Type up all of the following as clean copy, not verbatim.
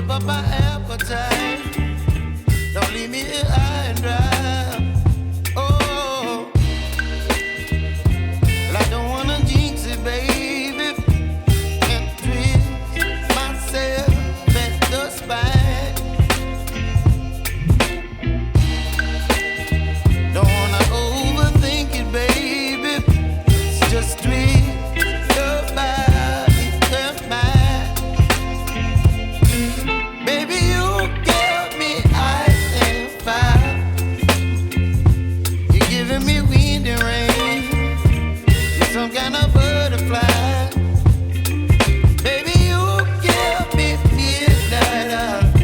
whip up my appetite. Don't leave me here high and dry. Oh, well, I don't wanna jinx it, baby, and twist myself at the spine. Don't wanna overthink it, baby. It's just twist your body and mine. Baby, you give me ice and fire. You're giving me wind and rain. You're some kind of butterfly. Baby, you give me midnight.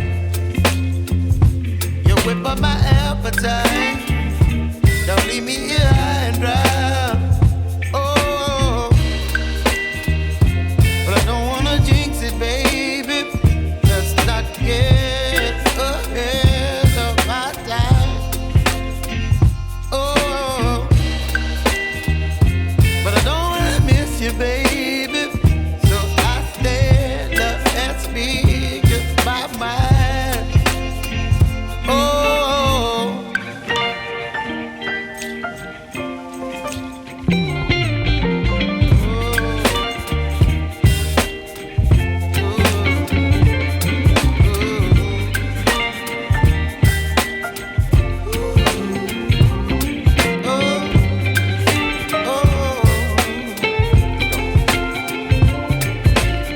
You whip up my appetite. Don't leave me here high and dry. Oh, but I don't wanna jinx it, baby. Let's not get ahead of my time. Oh, but I don't wanna miss you, baby. So I stand up and speak my mind. Oh.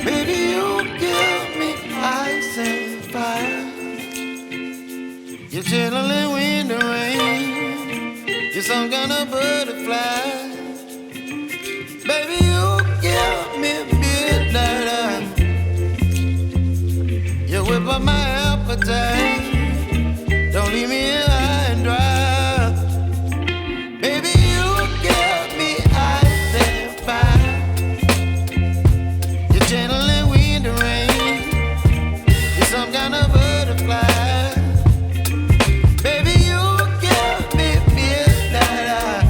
Baby, you give me ice and fire. You're chilling wind and rain. You're some kind of butterfly. Baby, you give me midnight. You whip up my appetite. Don't leave me here high and dry. Baby, you give me ice and fire. You're channeling wind and rain. You're some kind of butterfly. Baby, you give me midnight.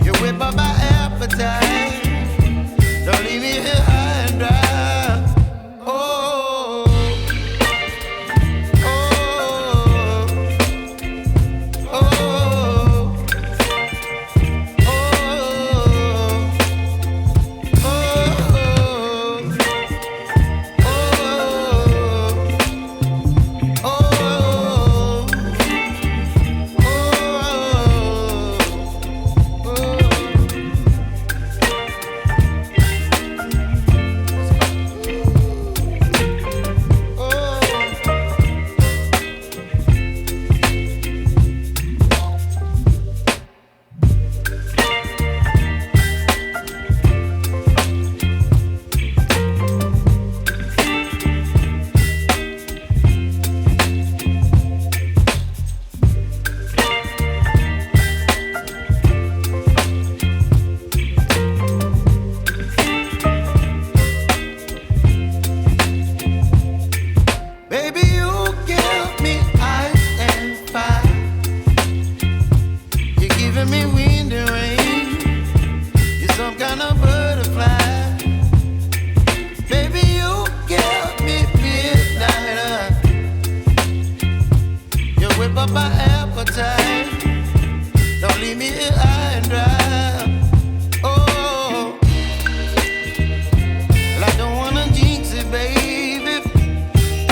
You whip up my appetite. Don't leave me here high and dry. Oh, oh, oh, oh, baby, you give me ice and fire. You're giving me wind and rain. You're some kind of butterfly. Baby, you give me midnight. You whip up my appetite. Don't leave me here high and dry. Oh, well, I don't wanna jinx it, baby,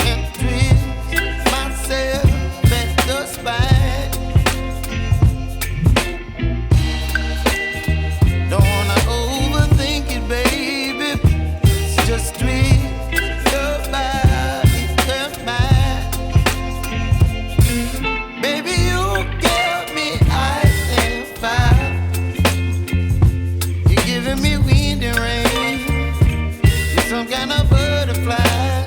and twist myself at the spine. Don't wanna overthink it, baby. It's just twist your body and mine. Baby, you give me ice and fire. You're giving me wind and rain. You're some kind of butterfly.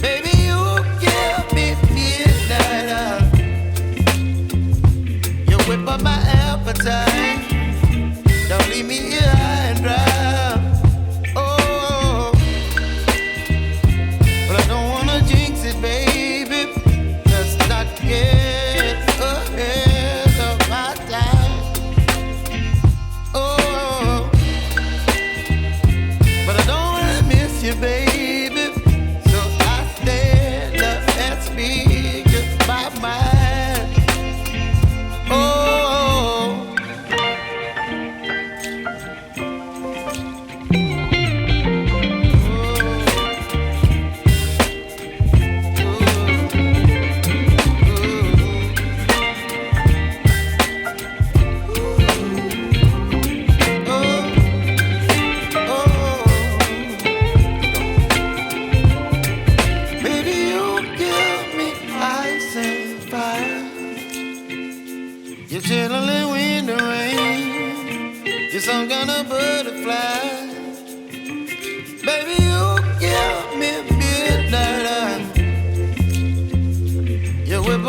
Baby, you give me midnight. You whip up my appetite. Don't leave me here high and dry. Oh, but I don't wanna jinx it, baby. Let's not get ahead of my time. Oh, but I don't wanna miss you, baby.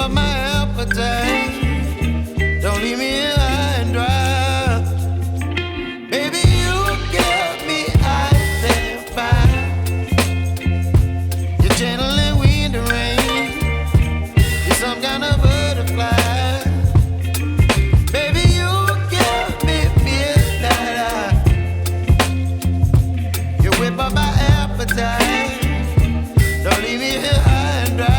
up my appetite. Don't leave me here high and dry. Baby, you give me ice and fire. You're channeling wind and rain. You're some kind of butterfly. Baby, you give me midnight. You whip up my appetite. Don't leave me here high and dry.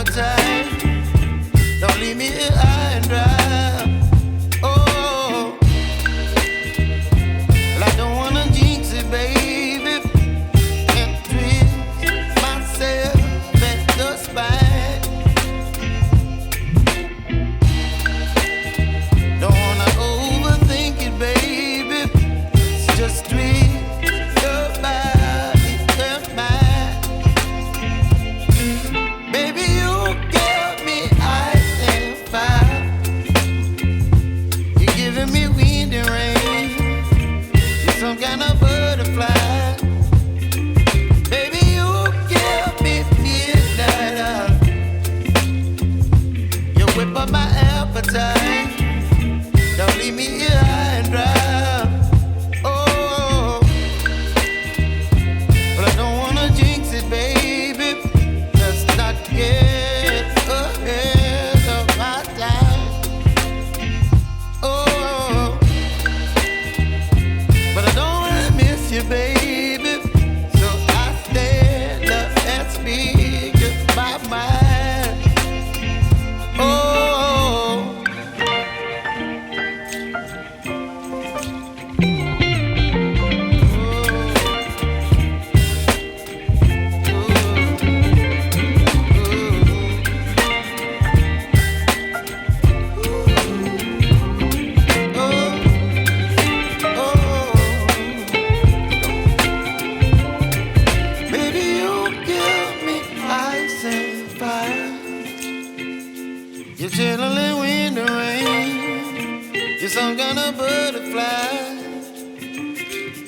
appetite. Don't leave me here high and dry. Oh, well, I don't wanna jinx it, baby, and twist myself at the spine. Don't wanna overthink it, baby. It's just twist your body and mine. Baby, you give me ice and fire. You're giving me wind and rain. You're some kind of butterfly. Baby, you give me midnight. You whip up my appetite. Don't leave me here high and dry. Oh, but I don't wanna jinx it, baby. Let's not get ahead of my time. Oh, but I don't wanna miss you, baby. So I stand up and speak my mind. Oh. Baby, you give me ice and fire. You're chilling wind and rain. You're some kind of butterfly.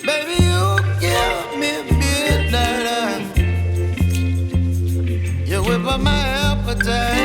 Baby, you give me midnight. You whip up my appetite.